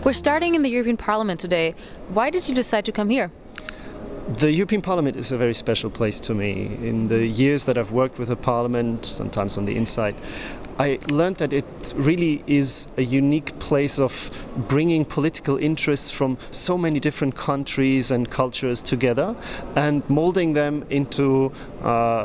We're starting in the European Parliament today. Why did you decide to come here? The European Parliament is a very special place to me. In the years that I've worked with the Parliament, sometimes on the inside, I learned that it really is a unique place of bringing political interests from so many different countries and cultures together and molding them into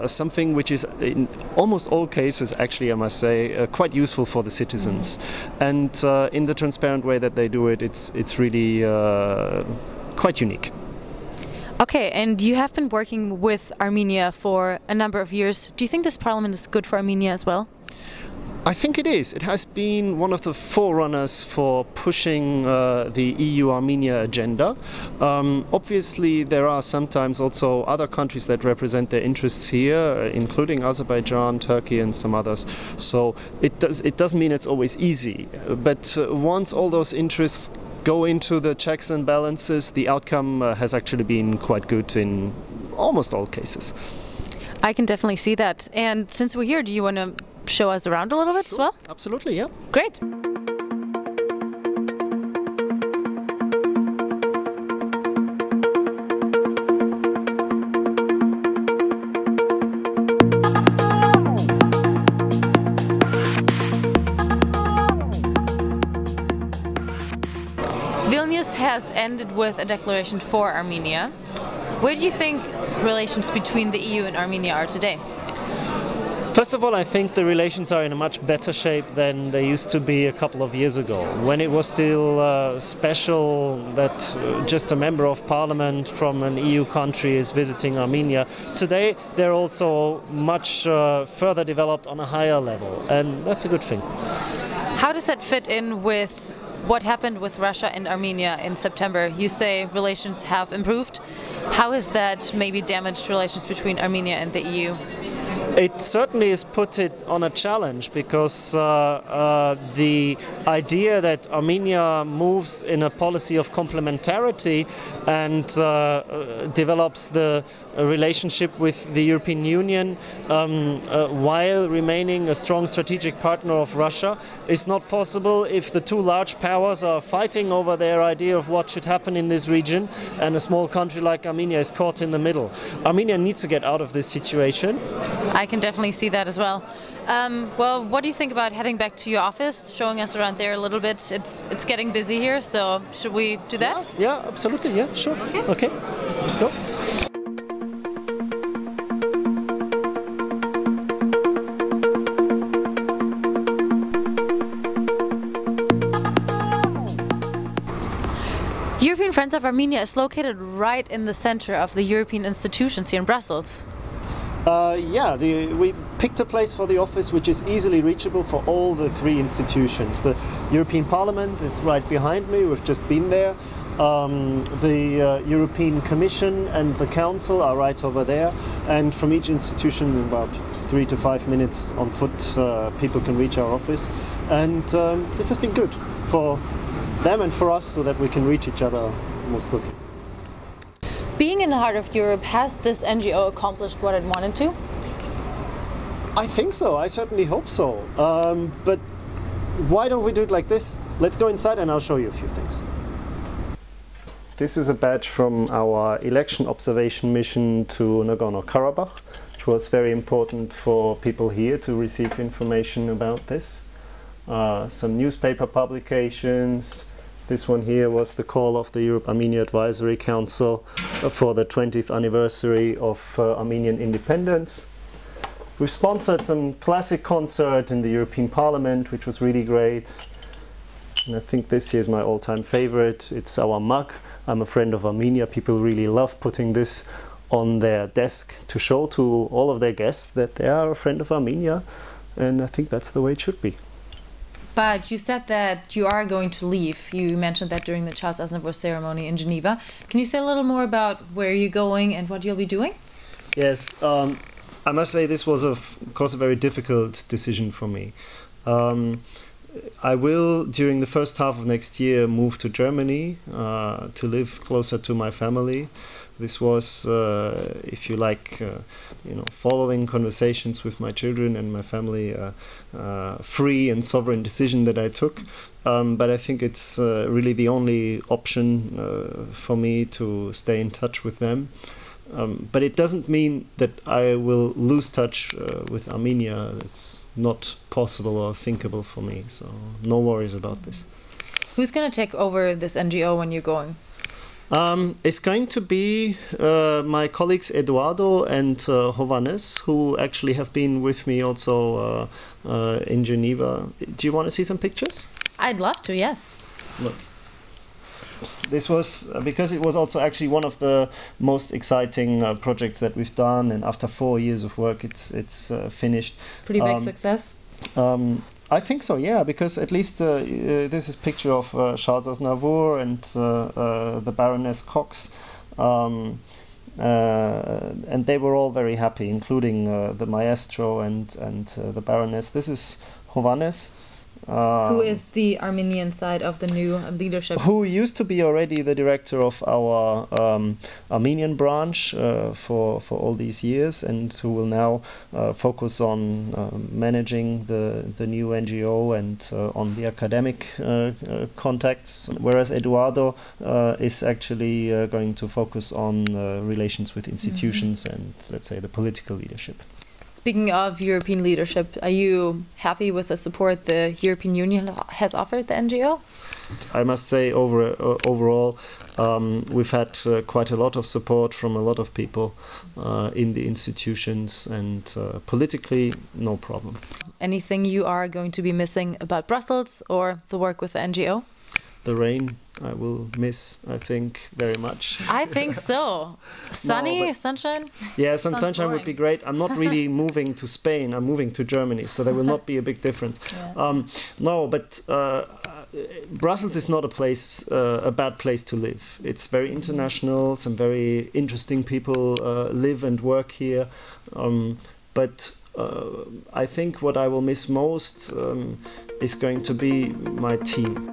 something which is, in almost all cases, actually, I must say, quite useful for the citizens. And in the transparent way that they do it, it's really quite unique. Okay, and you have been working with Armenia for a number of years. Do you think this parliament is good for Armenia as well? I think it is. It has been one of the forerunners for pushing the EU-Armenia agenda. Obviously, there are sometimes also other countries that represent their interests here, including Azerbaijan, Turkey and some others. So it doesn't mean it's always easy. But once all those interests go into the checks and balances, the outcome has actually been quite good in almost all cases. I can definitely see that. And since we're here, do you want to show us around a little bit as well? Absolutely, yeah. Great. Vilnius has ended with a declaration for Armenia. Where do you think relations between the EU and Armenia are today? First of all, I think the relations are in a much better shape than they used to be a couple of years ago, when it was still special that just a member of parliament from an EU country is visiting Armenia. Today, they're also much further developed on a higher level, and that's a good thing. How does that fit in with what happened with Russia and Armenia in September? You say relations have improved. How has that maybe damaged relations between Armenia and the EU? It certainly has put it on a challenge, because the idea that Armenia moves in a policy of complementarity and develops the relationship with the European Union while remaining a strong strategic partner of Russia is not possible if the two large powers are fighting over their idea of what should happen in this region, and a small country like Armenia is caught in the middle. Armenia needs to get out of this situation. I can definitely see that as well. Well, what do you think about heading back to your office, showing us around there a little bit? It's getting busy here, so should we do that? Yeah, absolutely. Yeah, sure. Okay, let's go. European Friends of Armenia is located right in the center of the European institutions here in Brussels. We picked a place for the office which is easily reachable for all the three institutions. The European Parliament is right behind me, we've just been there. The European Commission and the Council are right over there, and from each institution in about 3 to 5 minutes on foot people can reach our office, and this has been good for them and for us, so that we can reach each other most quickly. Being in the heart of Europe, has this NGO accomplished what it wanted to? I think so. I certainly hope so. But why don't we do it like this? Let's go inside and I'll show you a few things. This is a badge from our election observation mission to Nagorno-Karabakh, which was very important for people here to receive information about this. Some newspaper publications. This one here was the call of the Europe-Armenia Advisory Council for the 20th anniversary of Armenian independence. We've sponsored some classic concert in the European Parliament, which was really great. And I think this here is my all-time favorite. It's our mug. I'm a friend of Armenia. People really love putting this on their desk to show to all of their guests that they are a friend of Armenia. And I think that's the way it should be. But you said that you are going to leave. You mentioned that during the Charles Aznavour ceremony in Geneva. Can you say a little more about where you're going and what you'll be doing? Yes, I must say this was, of course, a very difficult decision for me. I will, during the first half of next year, move to Germany to live closer to my family. This was, if you like, following conversations with my children and my family, free and sovereign decision that I took. but I think it's really the only option for me to stay in touch with them. But it doesn't mean that I will lose touch with Armenia. It's not possible or thinkable for me, so no worries about this. Who's going to take over this NGO when you're going? It's going to be my colleagues Eduardo and Hovhannes, who actually have been with me also in Geneva. Do you want to see some pictures? I'd love to, yes. Look. This was because it was also actually one of the most exciting projects that we've done, and after 4 years of work, it's finished. Pretty big success. I think so, yeah, because at least this is a picture of Charles Aznavour and the Baroness Cox, and they were all very happy, including the maestro and the Baroness. This is Hovhannes. Who is the Armenian side of the new leadership? Who used to be already the director of our Armenian branch for all these years, and who will now focus on managing the new NGO and on the academic contacts, whereas Eduardo is actually going to focus on relations with institutions and, let's say, the political leadership. Speaking of European leadership, are you happy with the support the European Union has offered the NGO? I must say overall we've had quite a lot of support from a lot of people in the institutions, and politically no problem. Anything you are going to be missing about Brussels or the work with the NGO? The rain I will miss, I think, very much. I think so. Sunny, sunshine? Yeah, some sunshine would be great. I'm not really moving to Spain. I'm moving to Germany, so there will not be a big difference. Yeah. No, but Brussels is not a bad place to live. It's very international. Some very interesting people live and work here. But I think what I will miss most is going to be my team.